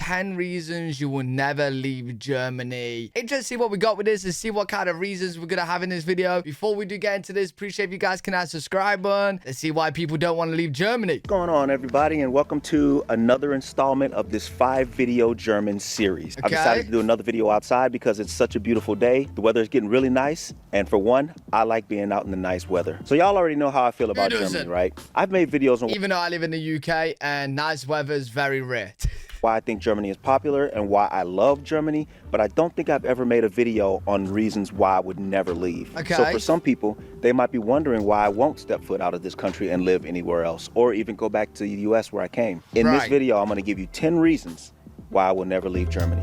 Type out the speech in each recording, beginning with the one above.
10 reasons you will never leave Germany. Interested to see what we got with this and see what kind of reasons we're gonna have in this video. Before we do get into this, appreciate if you guys can hit that subscribe button. Let's see why people don't want to leave Germany. What's going on, everybody, and welcome to another installment of this 5-video German series. Okay. I decided to do another video outside because it's such a beautiful day. The weather is getting really nice, and for one, I like being out in the nice weather. So y'all already know how I feel about Germany, right? I've made videos on even though I live in the UK and nice weather is very rare. why I think Germany is popular and why I love Germany, but I don't think I've ever made a video on reasons why I would never leave. Okay. So for some people, they might be wondering why I won't step foot out of this country and live anywhere else, or even go back to the US where I came. In this video, I'm gonna give you 10 reasons why I will never leave Germany.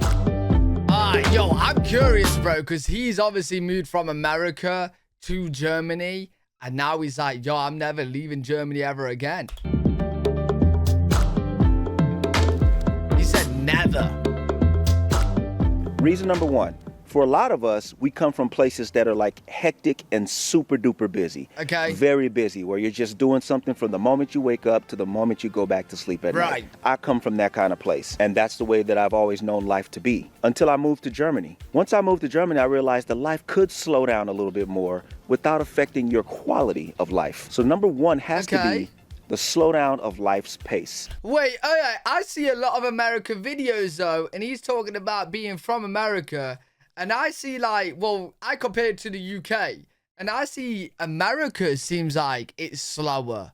Yo, I'm curious, bro, because he's obviously moved from America to Germany, and now he's like, yo, I'm never leaving Germany ever again. He said never. Reason number one, for a lot of us, we come from places that are like hectic and super duper busy. Okay. Very busy, where you're just doing something from the moment you wake up to the moment you go back to sleep at night. I come from that kind of place, and that's the way that I've always known life to be, until I moved to Germany. Once I moved to Germany, I realized that life could slow down a little bit more without affecting your quality of life. So number one has to be the slowdown of life's pace. Wait, okay, I see a lot of American videos though, and he's talking about being from America, and I see like, well, I compare it to the UK, and I see America seems like it's slower.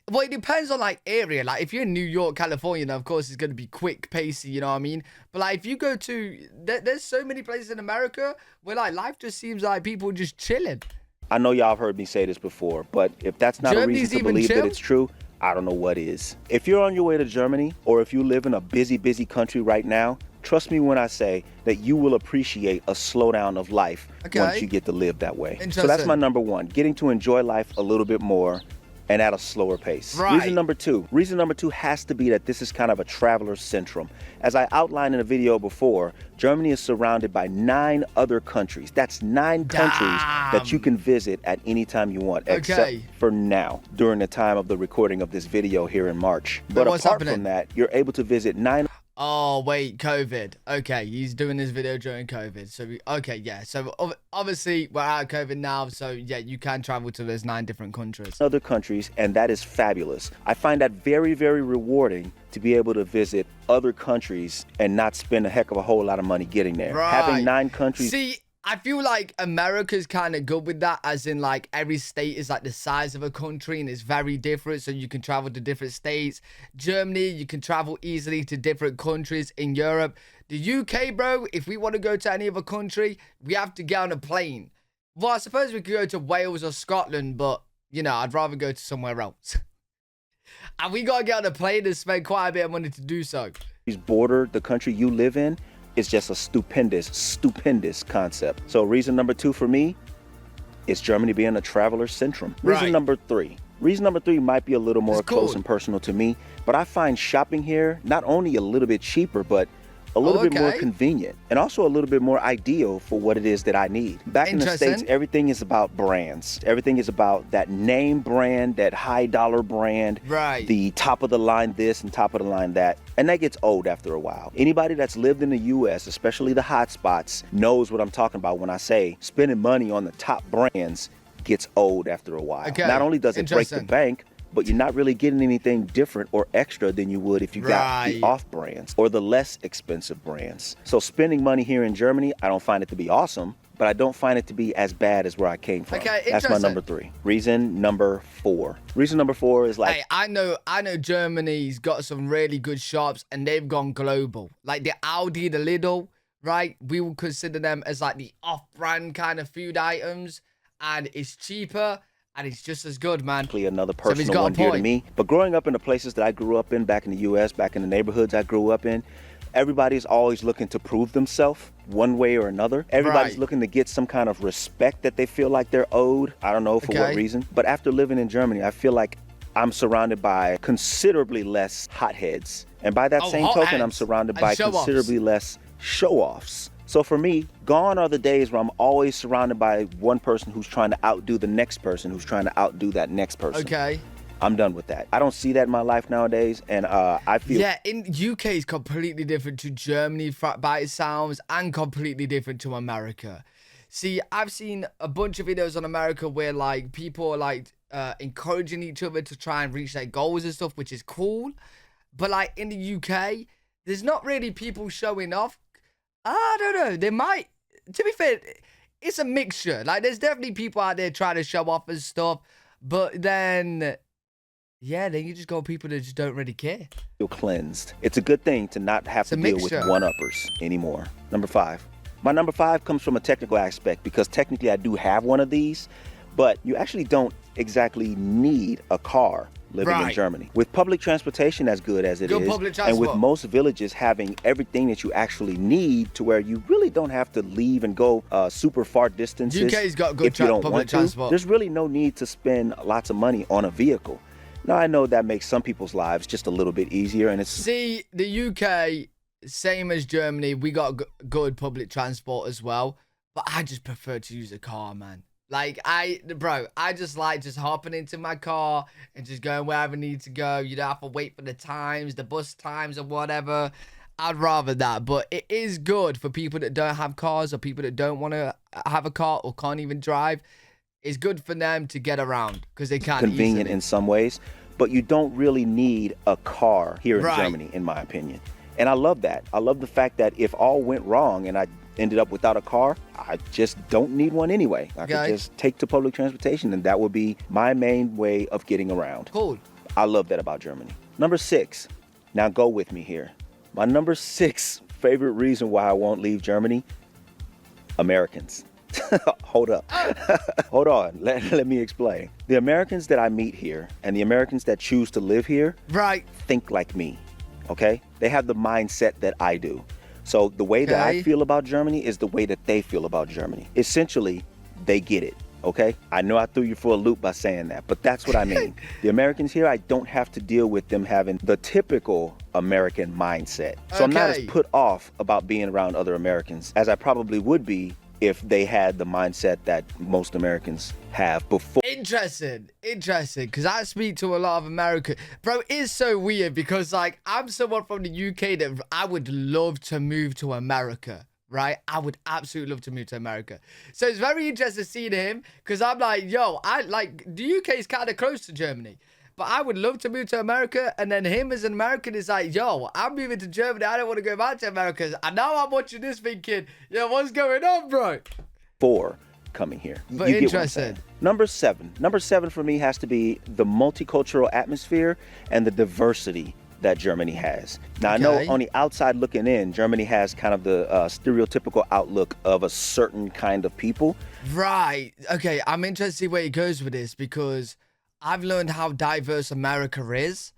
Well, it depends on like area. Like if you're in New York, California, then of course it's going to be quick, pacey, you know what I mean? But like if you go to, there's so many places in America where like life just seems like people just chilling. I know y'all have heard me say this before, but if that's not a reason to believe that it's true, I don't know what is. If you're on your way to Germany, or if you live in a busy, busy country right now, trust me when I say that you will appreciate a slowdown of life once you get to live that way. So that's my number one, getting to enjoy life a little bit more and at a slower pace. Reason number two has to be that this is kind of a traveler's syndrome. As I outlined in a video before, Germany is surrounded by 9 other countries. That's 9 countries that you can visit at any time you want, except for now, during the time of the recording of this video here in March. But apart from that, you're able to visit 9. Oh, wait, COVID. Okay, he's doing this video during COVID. So, So, obviously, we're out of COVID now. So, yeah, you can travel to those 9 different countries. Other countries, and that is fabulous. I find that very, very rewarding to be able to visit other countries and not spend a heck of a whole lot of money getting there. Having 9 countries. See, I feel like America's kind of good with that, as in like every state is like the size of a country and it's very different, so you can travel to different states. Germany, you can travel easily to different countries. In Europe, the UK, bro, if we want to go to any other country, we have to get on a plane. Well, I suppose we could go to Wales or Scotland, but you know, I'd rather go to somewhere else. And we gotta get on a plane and spend quite a bit of money to do so. Border the country you live in is just a stupendous concept. So reason number 2 for me is Germany being a traveler's syndrome. Reason number 3 might be a little more close and personal to me, but I find shopping here not only a little bit cheaper, but a little bit more convenient, and also a little bit more ideal for what it is that I need. Back in the States, everything is about brands. Everything is about that name brand, that high dollar brand, the top of the line this and top of the line that. And that gets old after a while. Anybody that's lived in the US, especially the hot spots, knows what I'm talking about when I say spending money on the top brands gets old after a while. Not only does it break the bank, but you're not really getting anything different or extra than you would if you got the off brands or the less expensive brands. So spending money here in Germany, I don't find it to be awesome, but I don't find it to be as bad as where I came from. That's my number 3. Reason number 4. Reason number 4 is like, hey, I know Germany's got some really good shops and they've gone global. Like the Aldi, the Lidl, right? We will consider them as like the off-brand kind of food items, and it's cheaper. And it's just as good, man. Another personal one dear to me. But growing up in the places that I grew up in, back in the US, back in the neighborhoods I grew up in, everybody's always looking to prove themselves one way or another. Everybody's looking to get some kind of respect that they feel like they're owed. I don't know for what reason. But after living in Germany, I feel like I'm surrounded by considerably less hotheads. And by that same token, I'm surrounded by considerably less show-offs. So for me, gone are the days where I'm always surrounded by one person who's trying to outdo the next person, who's trying to outdo that next person. I'm done with that. I don't see that in my life nowadays, and I feel... Yeah, in UK is completely different to Germany by it sounds, and completely different to America. See, I've seen a bunch of videos on America where like people are like encouraging each other to try and reach their goals and stuff, which is cool. But like in the UK, there's not really people showing off. I don't know. They might, to be fair, it's a mixture. Like there's definitely people out there trying to show off and stuff, but then... yeah, then you just go with people that just don't really care. Feel cleansed. It's a good thing to not have to deal with one-uppers anymore. Number 5. My number 5 comes from a technical aspect because technically I do have one of these, but you actually don't exactly need a car living in Germany. With public transportation as good as it is, and with most villages having everything that you actually need to where you really don't have to leave and go super far distances UK's got good if you don't public want transport. to. There's really no need to spend lots of money on a vehicle. Now, I know that makes some people's lives just a little bit easier, and it's... See, the UK, same as Germany, we got good public transport as well, but I just prefer to use a car, man. Like, I just like just hopping into my car and just going wherever I need to go. You don't have to wait for the times, the bus times or whatever. I'd rather that, but it is good for people that don't have cars or people that don't want to have a car or can't even drive. It's good for them to get around because they can't convenient in some ways, but you don't really need a car here in Germany, in my opinion. And I love that. I love the fact that if all went wrong and I ended up without a car, I just don't need one anyway. I could just take to public transportation, and that would be my main way of getting around. Cool. I love that about Germany. Number 6. Now go with me here. My number 6 favorite reason why I won't leave Germany: Americans. Hold up. Hold on. Let me explain. The Americans that I meet here and the Americans that choose to live here think like me, okay? They have the mindset that I do. So the way that I feel about Germany is the way that they feel about Germany. Essentially, they get it, okay? I know I threw you for a loop by saying that, but that's what I mean. The Americans here, I don't have to deal with them having the typical American mindset. So I'm not as put off about being around other Americans as I probably would be if they had the mindset that most Americans have before. Interesting, because I speak to a lot of Americans. Bro, it's so weird because, like, I'm someone from the UK that I would love to move to America, right? I would absolutely love to move to America. So it's very interesting seeing him because I'm like, yo, the UK is kind of close to Germany. But I would love to move to America, and then him as an American is like, yo, I'm moving to Germany. I don't want to go back to America. And now I'm watching this thinking, yo, what's going on, bro? 4 coming here. But you interesting. Number 7. Number 7 for me has to be the multicultural atmosphere and the diversity that Germany has. Now, I know on the outside looking in, Germany has kind of the stereotypical outlook of a certain kind of people. Right. Okay, I'm interested to see where he goes with this because I've learned how diverse America is,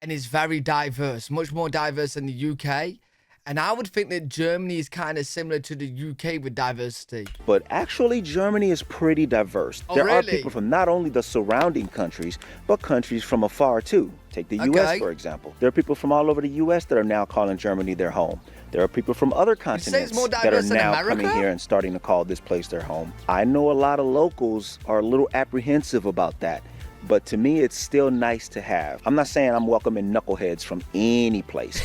and it's very diverse, much more diverse than the UK. And I would think that Germany is kind of similar to the UK with diversity. But actually, Germany is pretty diverse. There are people from not only the surrounding countries, but countries from afar too. Take the US, for example. There are people from all over the US that are now calling Germany their home. There are people from other continents that are now coming here and starting to call this place their home. I know a lot of locals are a little apprehensive about that. But to me, it's still nice to have. I'm not saying I'm welcoming knuckleheads from any place,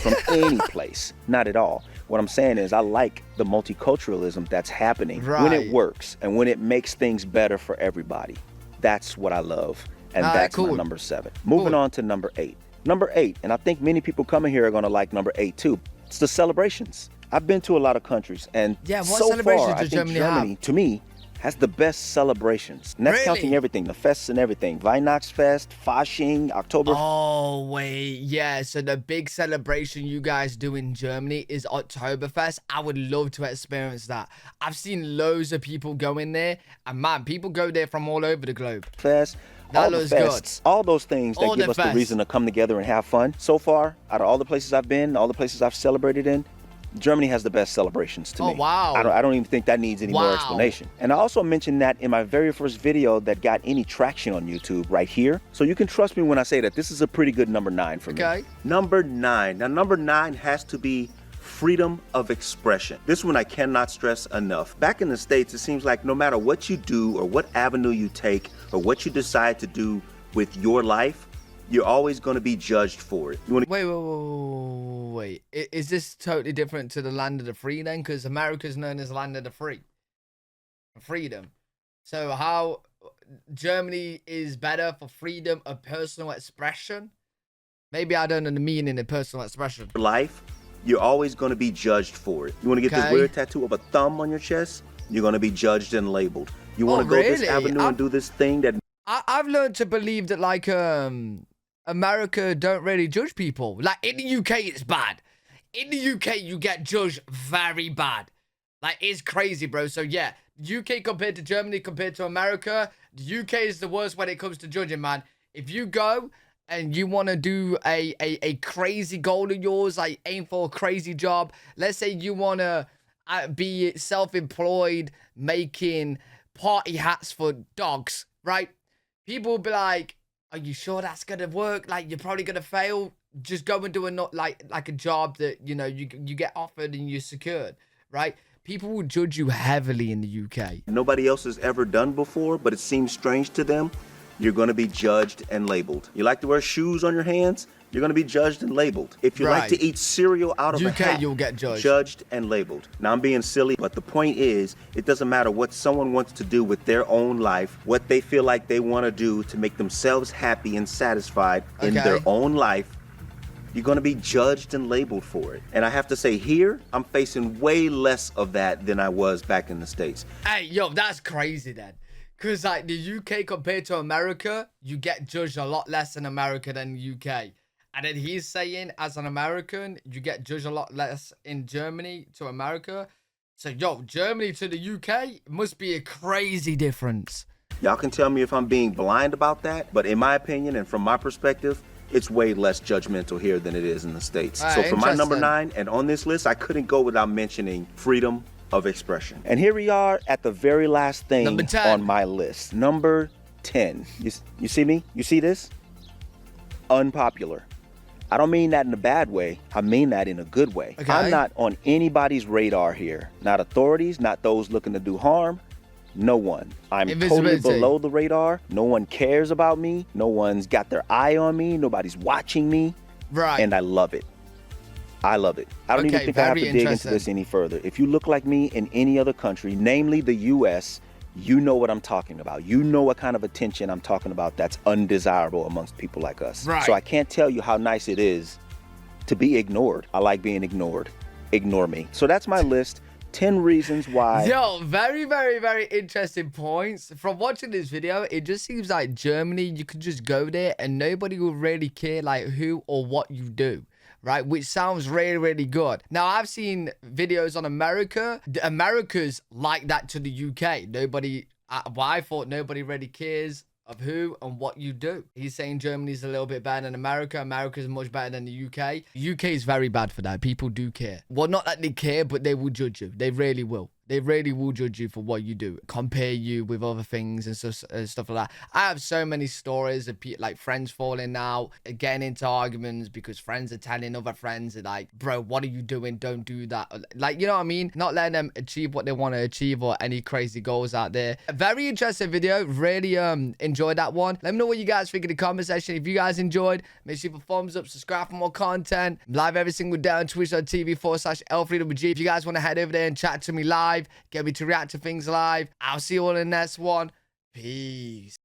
not at all. What I'm saying is I like the multiculturalism that's happening when it works and when it makes things better for everybody. That's what I love, and that's my number 7. Moving on to number 8. Number 8, and I think many people coming here are gonna like number 8 too. It's the celebrations. I've been to a lot of countries, and so far, I think Germany, to me, has the best celebrations. And that's counting everything, the fests and everything. Weihnachtsfest, Fasching, October. Oh, wait. Yeah, so the big celebration you guys do in Germany is Oktoberfest. I would love to experience that. I've seen loads of people go in there. And man, people go there from all over the globe. Fest. All the fests, all those things that give us the reason to come together and have fun. So far, out of all the places I've been, all the places I've celebrated in, Germany has the best celebrations to me. Oh, wow. I don't even think that needs any more explanation. And I also mentioned that in my very first video that got any traction on YouTube right here. So you can trust me when I say that this is a pretty good number 9 for me. Number 9. Now, number 9 has to be freedom of expression. This one I cannot stress enough. Back in the States, it seems like no matter what you do or what avenue you take or what you decide to do with your life, you're always going to be judged for it. You want Wait. Is this totally different to the land of the free then? Because America's known as land of the free. Freedom. So how Germany is better for freedom of personal expression? Maybe I don't know the meaning of personal expression. life, you're always going to be judged for it. You want to get this Okay. weird tattoo of a thumb on your chest? You're going to be judged and labeled. You want to go this really? avenue and do this thing that I've learned to believe that like America don't really judge people. Like in the UK it's bad. In the UK you get judged very bad. Like it's crazy, bro. So yeah, UK compared to Germany compared to America, the UK is the worst when it comes to judging, man. If you go and you want to do a crazy goal of yours, like aim for a crazy job, let's say you want to be self-employed making party hats for dogs, right? People will be like, are you sure that's gonna work? Like you're probably gonna fail. Just go and do like a job that you know you get offered and you're secured, right? People will judge you heavily in the UK. nobody else has ever done before, but it seems strange to them, you're going to be judged and labeled. You like to wear shoes on your hands? You're going to be judged and labeled. If you like Right. to eat cereal out of a UK, hat, you'll get judged. and labeled. Now, I'm being silly, but the point is, it doesn't matter what someone wants to do with their own life, what they feel like they want to do to make themselves happy and satisfied in their Okay. own life. You're going to be judged and labeled for it. And I have to say, here, I'm facing way less of that than I was back in the States. Hey, yo, that's crazy then. Because, like, the UK compared to America, you get judged a lot less in America than the UK. And then he's saying, as an American, you get judged a lot less in Germany to America. So, yo, Germany to the UK must be a crazy difference. Y'all can tell me if I'm being blind about that, but in my opinion and from my perspective, it's way less judgmental here than it is in the States. So for my number interesting. 9, and on this list, I couldn't go without mentioning freedom of expression. And here we are at the very last thing Number 10. on my list. Number 10. You see me? You see this? Unpopular. I don't mean that in a bad way. I mean that in a good way. Okay. I'm not on anybody's radar here. Not authorities, not those looking to do harm. No one. I'm totally Invisibility. below the radar. No one cares about me. No one's got their eye on me. Nobody's watching me. Right. And I love it. I love it. I don't even Okay, think I have to very dig into interesting. this any further. If you look like me in any other country, namely the US, you know what I'm talking about. You know what kind of attention I'm talking about that's undesirable amongst people like us. Right. So I can't tell you how nice it is to be ignored. I like being ignored. Ignore me. So that's my list. 10 reasons why. Yo, very, very, very interesting points. From watching this video, it just seems like Germany, you could just go there and nobody will really care like who or what you do, right? Which sounds really, really good. Now, I've seen videos on America. The America's like that to the UK. Nobody, well, I thought nobody really cares of who and what you do. He's saying Germany's a little bit better than America. America's much better than the UK. UK is very bad for that. People do care. Well, not that they care, but they will judge you. They really will. They really will judge you for what you do. Compare you with other things and stuff like that. I have so many stories of like friends falling out, getting into arguments because friends are telling other friends like, bro, what are you doing? Don't do that. Like, you know what I mean? Not letting them achieve what they want to achieve or any crazy goals out there. A very interesting video. Really enjoyed that one. Let me know what you guys think in the comment section. If you guys enjoyed, make sure you put thumbs up, subscribe for more content. I'm live every single day on twitch.tv/L3WG. If you guys want to head over there and chat to me live, get me to react to things live, I'll see you all in the next one. Peace.